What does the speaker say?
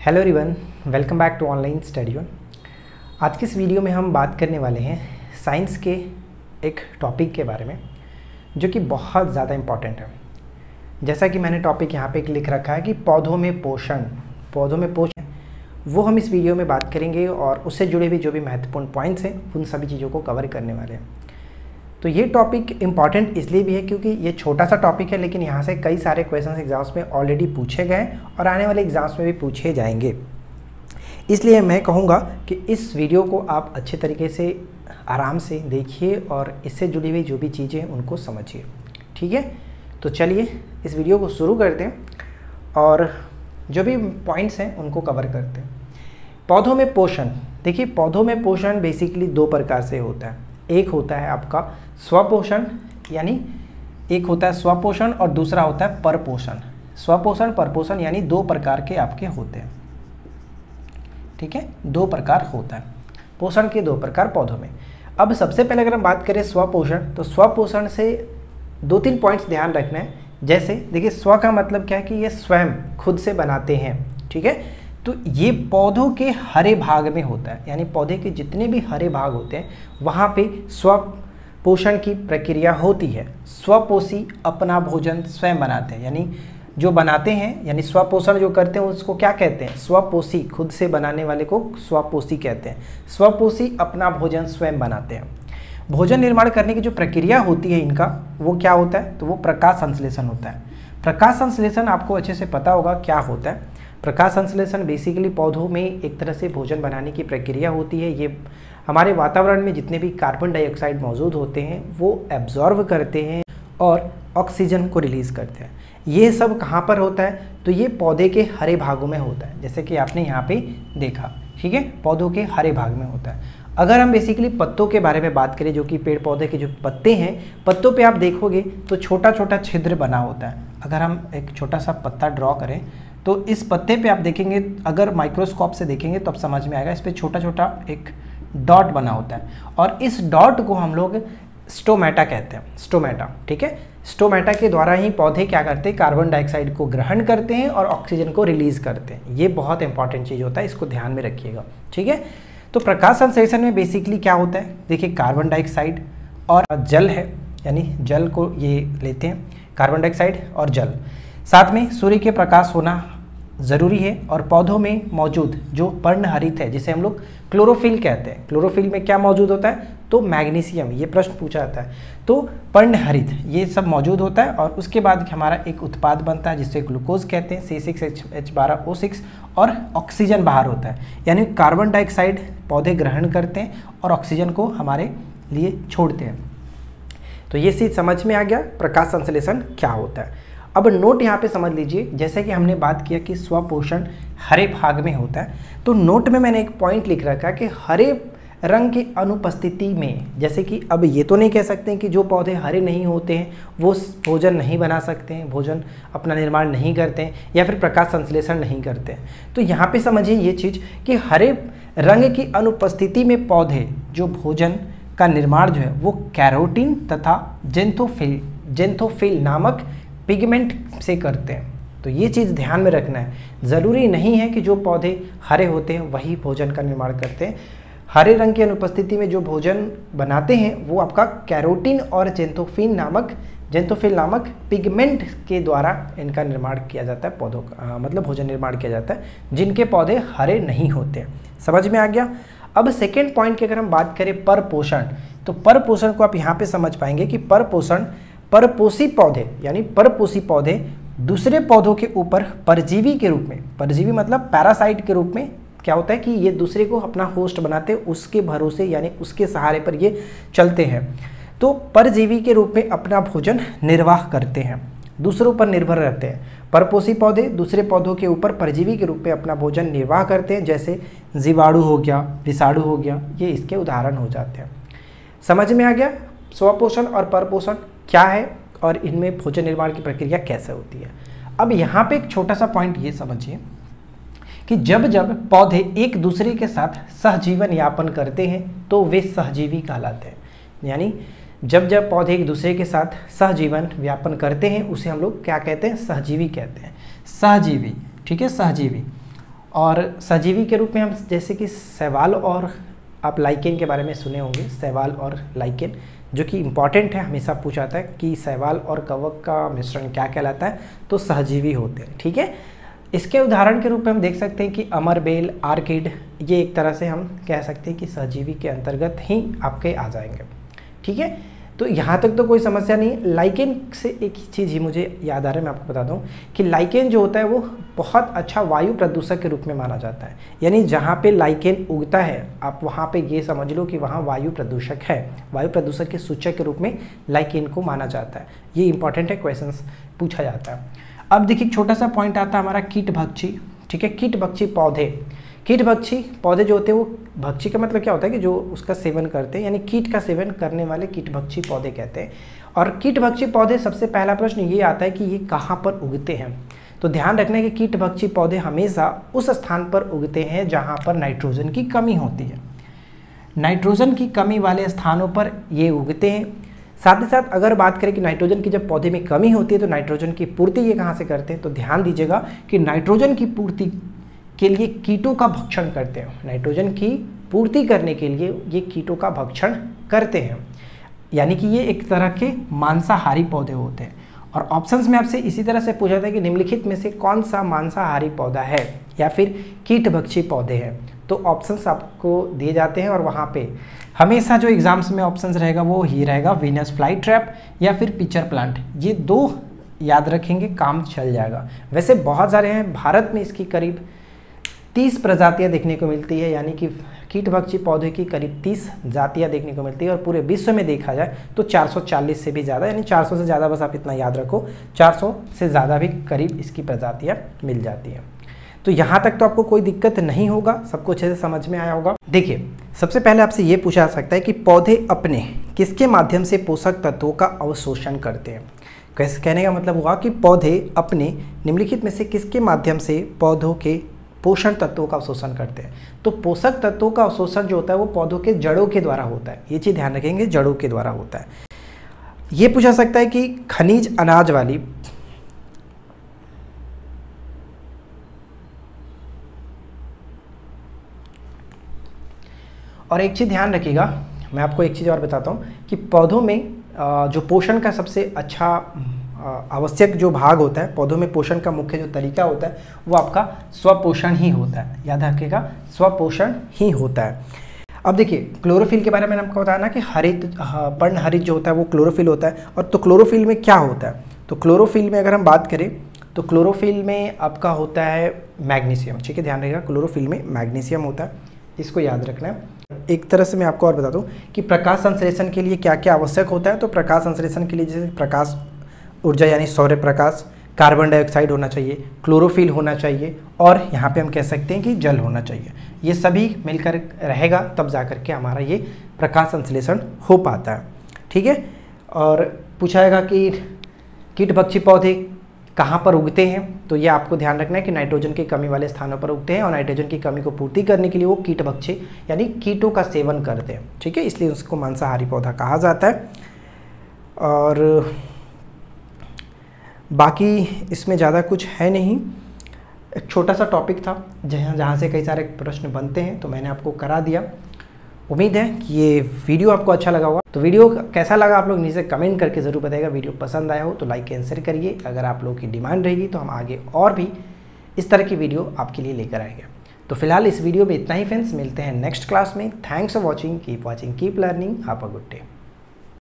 Hello everyone, welcome back to online study one. आज की इस वीडियो में हम बात करने वाले हैं साइंस के एक टॉपिक के बारे में जो कि बहुत ज़्यादा इम्पॉर्टेंट है। जैसा कि मैंने टॉपिक यहाँ पे लिख रखा है कि पौधों में पोषण वो हम इस वीडियो में बात करेंगे और उससे जुड़े भी जो भी महत्वपूर्ण पॉइंट्स हैं उन सभी चीज़ों को कवर करने वाले हैं। तो ये टॉपिक इम्पॉर्टेंट इसलिए भी है क्योंकि ये छोटा सा टॉपिक है, लेकिन यहाँ से कई सारे क्वेश्चंस एग्जाम्स में ऑलरेडी पूछे गए और आने वाले एग्जाम्स में भी पूछे जाएंगे। इसलिए मैं कहूँगा कि इस वीडियो को आप अच्छे तरीके से आराम से देखिए और इससे जुड़ी हुई जो भी चीज़ें हैं उनको समझिए। ठीक है, तो चलिए इस वीडियो को शुरू करते हैं और जो भी पॉइंट्स हैं उनको कवर करते हैं। पौधों में पोषण, देखिए पौधों में पोषण बेसिकली दो प्रकार से होता है। एक होता है आपका स्वपोषण, यानी एक होता है स्वपोषण और दूसरा होता है परपोषण। स्वपोषण परपोषण यानी दो प्रकार के आपके होते हैं। ठीक है, दो प्रकार होता है पोषण के, दो प्रकार पौधों में। अब सबसे पहले अगर हम बात करें स्वपोषण, तो स्वपोषण से दो तीन पॉइंट्स ध्यान रखना है। जैसे देखिए स्व का मतलब क्या है कि ये स्वयं खुद से बनाते हैं। ठीक है, तो ये पौधों के हरे भाग में होता है, यानी पौधे के जितने भी हरे भाग होते हैं वहाँ पे स्वपोषण की प्रक्रिया होती है। स्वपोषी अपना भोजन स्वयं बनाते हैं, यानी जो बनाते हैं यानी स्वपोषण जो करते हैं उसको क्या कहते हैं? स्वपोषी, खुद से बनाने वाले को स्वपोषी कहते हैं। स्वपोषी अपना भोजन स्वयं बनाते हैं। भोजन निर्माण करने की जो प्रक्रिया होती है इनका, वो क्या होता है? तो वो प्रकाश संश्लेषण होता है। प्रकाश संश्लेषण आपको अच्छे से पता होगा क्या होता है। प्रकाश संश्लेषण बेसिकली पौधों में एक तरह से भोजन बनाने की प्रक्रिया होती है। ये हमारे वातावरण में जितने भी कार्बन डाइऑक्साइड मौजूद होते हैं वो एब्जॉर्व करते हैं और ऑक्सीजन को रिलीज़ करते हैं। ये सब कहाँ पर होता है? तो ये पौधे के हरे भागों में होता है, जैसे कि आपने यहाँ पे देखा। ठीक है, पौधों के हरे भाग में होता है। अगर हम बेसिकली पत्तों के बारे में बात करें, जो कि पेड़ पौधे के जो पत्ते हैं, पत्तों पे आप देखोगे तो छोटा छोटा छिद्र बना होता है। अगर हम एक छोटा सा पत्ता ड्रॉ करें तो इस पत्ते पे आप देखेंगे, अगर माइक्रोस्कोप से देखेंगे तो अब समझ में आएगा, इस पर छोटा छोटा एक डॉट बना होता है और इस डॉट को हम लोग स्टोमेटा कहते हैं। स्टोमेटा, ठीक है, स्टोमेटा के द्वारा ही पौधे क्या करते हैं? कार्बन डाइऑक्साइड को ग्रहण करते हैं और ऑक्सीजन को रिलीज करते हैं। ये बहुत इंपॉर्टेंट चीज़ होता है, इसको ध्यान में रखिएगा। ठीक है, तो प्रकाश संश्लेषण में बेसिकली क्या होता है? देखिए कार्बन डाइऑक्साइड और जल है, यानी जल को ये लेते हैं, कार्बन डाइऑक्साइड और जल। साथ में सूर्य के प्रकाश होना ज़रूरी है और पौधों में मौजूद जो पर्णहरित है, जिसे हम लोग क्लोरोफिल कहते हैं। क्लोरोफिल में क्या मौजूद होता है? तो मैग्नीशियम, ये प्रश्न पूछा जाता है। तो पर्णहरित ये सब मौजूद होता है और उसके बाद हमारा एक उत्पाद बनता है जिसे ग्लूकोज कहते हैं, C6H12O6, और ऑक्सीजन बाहर होता है, यानी कार्बन डाइऑक्साइड पौधे ग्रहण करते हैं और ऑक्सीजन को हमारे लिए छोड़ते हैं। तो ये चीज़ समझ में आ गया प्रकाश संश्लेषण क्या होता है। अब नोट यहाँ पे समझ लीजिए, जैसे कि हमने बात किया कि स्वपोषण हरे भाग में होता है, तो नोट में मैंने एक पॉइंट लिख रखा है कि हरे रंग की अनुपस्थिति में, जैसे कि अब ये तो नहीं कह सकते हैं कि जो पौधे हरे नहीं होते हैं वो भोजन नहीं बना सकते हैं, भोजन अपना निर्माण नहीं करते हैं या फिर प्रकाश संश्लेषण नहीं करते हैं। तो यहाँ पे समझिए ये चीज़ कि हरे रंग की अनुपस्थिति में पौधे जो भोजन का निर्माण जो है वो कैरोटीन तथा जेंथोफिल नामक पिगमेंट से करते हैं। तो ये चीज़ ध्यान में रखना है। ज़रूरी नहीं है कि जो पौधे हरे होते हैं वही भोजन का निर्माण करते हैं। हरे रंग की अनुपस्थिति में जो भोजन बनाते हैं वो आपका कैरोटीन और जेंथोफिल नामक पिगमेंट के द्वारा इनका निर्माण किया जाता है, पौधों का मतलब भोजन निर्माण किया जाता है, जिनके पौधे हरे नहीं होते हैं। समझ में आ गया। अब सेकेंड पॉइंट की अगर हम बात करें परपोषण, तो परपोषण को आप यहाँ पे समझ पाएंगे कि परपोषी पौधे, यानी परपोषी पौधे दूसरे पौधों के ऊपर परजीवी के रूप में, परजीवी मतलब पैरासाइट के रूप में क्या होता है कि ये दूसरे को अपना होस्ट बनाते हैं, उसके भरोसे यानी उसके सहारे पर ये चलते हैं। तो परजीवी के रूप में अपना भोजन निर्वाह करते हैं, दूसरों पर निर्भर रहते हैं। परपोषी पौधे दूसरे पौधों के ऊपर परजीवी के रूप में अपना भोजन निर्वाह करते हैं, जैसे जीवाणु हो गया, विषाणु हो गया, ये इसके उदाहरण हो जाते हैं। समझ में आ गया स्वपोषण और परपोषण क्या है और इनमें भोजन निर्माण की प्रक्रिया कैसे होती है। अब यहाँ पे एक छोटा सा पॉइंट ये समझिए कि जब जब पौधे एक दूसरे के साथ सहजीवन यापन करते हैं तो वे सहजीवी कहलाते हैं। यानी जब जब पौधे एक दूसरे के साथ सहजीवन व्यापन करते हैं उसे हम लोग क्या कहते हैं? सहजीवी कहते हैं। सहजीवी, ठीक है, सहजीवी। और सजीवी के रूप में हम जैसे कि शैवाल और आप लाइकेन के बारे में सुने होंगे, शैवाल और लाइकेन, जो कि इम्पॉर्टेंट है, हमेशा पूछा जाता है कि शैवाल और कवक का मिश्रण क्या कहलाता है, तो सहजीवी होते हैं। ठीक है, इसके उदाहरण के रूप में हम देख सकते हैं कि अमरबेल, आर्किड, ये एक तरह से हम कह सकते हैं कि सहजीवी के अंतर्गत ही आपके आ जाएंगे। ठीक है, तो यहाँ तक तो कोई समस्या नहीं। लाइकेन से एक चीज़ ही मुझे याद आ रहा है, मैं आपको बता दूँ कि लाइकेन जो होता है वो बहुत अच्छा वायु प्रदूषक के रूप में माना जाता है। यानी जहाँ पे लाइकेन उगता है आप वहाँ पे ये समझ लो कि वहाँ वायु प्रदूषक है, वायु प्रदूषक के सूचक के रूप में लाइकेन को माना जाता है। ये इंपॉर्टेंट है, क्वेश्चंस पूछा जाता है। अब देखिए छोटा सा पॉइंट आता है हमारा कीटभक्षी। ठीक है, कीटभक्षी पौधे, कीटभक्षी पौधे जो होते हैं वो, भक्षी का मतलब क्या होता है कि जो उसका सेवन करते हैं, यानी कीट का सेवन करने वाले कीटभक्षी पौधे कहते हैं। और कीटभक्षी पौधे, सबसे पहला प्रश्न ये आता है कि ये कहाँ पर उगते हैं। तो ध्यान रखना है कि कीटभक्षी पौधे हमेशा उस स्थान पर उगते हैं जहाँ पर नाइट्रोजन की कमी होती है। नाइट्रोजन की कमी वाले स्थानों पर ये उगते हैं। साथ ही साथ अगर बात करें कि नाइट्रोजन की जब पौधे में कमी होती है तो नाइट्रोजन की पूर्ति ये कहाँ से करते हैं, तो ध्यान दीजिएगा कि नाइट्रोजन की पूर्ति के लिए कीटों का भक्षण करते हैं। नाइट्रोजन की पूर्ति करने के लिए ये कीटों का भक्षण करते हैं, यानी कि ये एक तरह के मांसाहारी पौधे होते हैं। और ऑप्शंस में आपसे इसी तरह से पूछा था कि निम्नलिखित में से कौन सा मांसाहारी पौधा है या फिर कीटभक्षी पौधे हैं, तो ऑप्शंस आपको दिए जाते हैं और वहाँ पे हमेशा जो एग्जाम्स में ऑप्शंस रहेगा वो ही रहेगा, वीनस फ्लाई ट्रैप या फिर पिचर प्लांट। ये दो याद रखेंगे, काम चल जाएगा। वैसे बहुत सारे हैं, भारत में इसकी करीब 30 प्रजातियां देखने को मिलती है, यानी कि कीटभक्षी पौधे की करीब 30 जातियां देखने को मिलती है। और पूरे विश्व में देखा जाए तो 440 से भी ज़्यादा, यानी 400 से ज़्यादा, बस आप इतना याद रखो, 400 से ज़्यादा भी करीब इसकी प्रजातियां मिल जाती हैं। तो यहाँ तक तो आपको कोई दिक्कत नहीं होगा, सबको अच्छे से समझ में आया होगा। देखिए सबसे पहले आपसे ये पूछा जा सकता है कि पौधे अपने किसके माध्यम से पोषक तत्वों का अवशोषण करते हैं। कैसे, कहने का मतलब हुआ कि पौधे अपने निम्नलिखित में से किसके माध्यम से पौधों के पोषण तत्वों का अवशोषण करते हैं। तो पोषक तत्वों का अवशोषण जो होता है वो पौधों के जड़ों के द्वारा होता है। ये चीज़ ध्यान रखेंगे, जड़ों के द्वारा होता है। ये पूछा सकता है कि खनिज अनाज वाली और एक चीज़ ध्यान रखिएगा, मैं आपको एक चीज़ और बताता हूँ कि पौधों में जो पोषण का सबसे अच्छा आवश्यक जो भाग होता है, पौधों में पोषण का मुख्य जो तरीका होता है वो आपका स्वपोषण ही होता है। याद रखिएगा, स्वपोषण ही होता है। अब देखिए क्लोरोफिल के बारे में मैंने आपको बताया ना कि हरित, पर्णहरित जो होता है वो क्लोरोफिल होता है। और तो क्लोरोफिल में क्या होता है, तो क्लोरोफिल में अगर हम बात करें तो क्लोरोफिल में आपका होता है मैग्नीशियम। ठीक है, ध्यान रखिएगा, क्लोरोफिल में मैग्नीशियम होता है, इसको याद रखना है। एक तरह से मैं आपको और बता दूं कि प्रकाश संश्लेषण के लिए क्या क्या आवश्यक होता है। तो प्रकाश संश्लेषण के लिए जैसे प्रकाश ऊर्जा यानी सौर्य प्रकाश, कार्बन डाइऑक्साइड होना चाहिए, क्लोरोफिल होना चाहिए, और यहाँ पे हम कह सकते हैं कि जल होना चाहिए। ये सभी मिलकर रहेगा तब जा कर के हमारा ये प्रकाश संश्लेषण हो पाता है। ठीक है, और पूछा जाएगा कि कीटभक्षी पौधे कहाँ पर उगते हैं, तो ये आपको ध्यान रखना है कि नाइट्रोजन की कमी वाले स्थानों पर उगते हैं। और नाइट्रोजन की कमी को पूर्ति करने के लिए वो कीटभक्षी यानी कीटों का सेवन करते हैं। ठीक है, इसलिए उसको मांसाहारी पौधा कहा जाता है। और बाकी इसमें ज़्यादा कुछ है नहीं, एक छोटा सा टॉपिक था जहाँ से कई सारे प्रश्न बनते हैं, तो मैंने आपको करा दिया। उम्मीद है कि ये वीडियो आपको अच्छा लगा होगा। तो वीडियो कैसा लगा आप लोग नीचे कमेंट करके ज़रूर बताइएगा। वीडियो पसंद आया हो तो लाइक कैंसिल करिए। अगर आप लोगों की डिमांड रहेगी तो हम आगे और भी इस तरह की वीडियो आपके लिए लेकर आएंगे। तो फिलहाल इस वीडियो में इतना ही फ्रेंड्स, मिलते हैं नेक्स्ट क्लास में। Thanks for watching, keep learning, have a good day.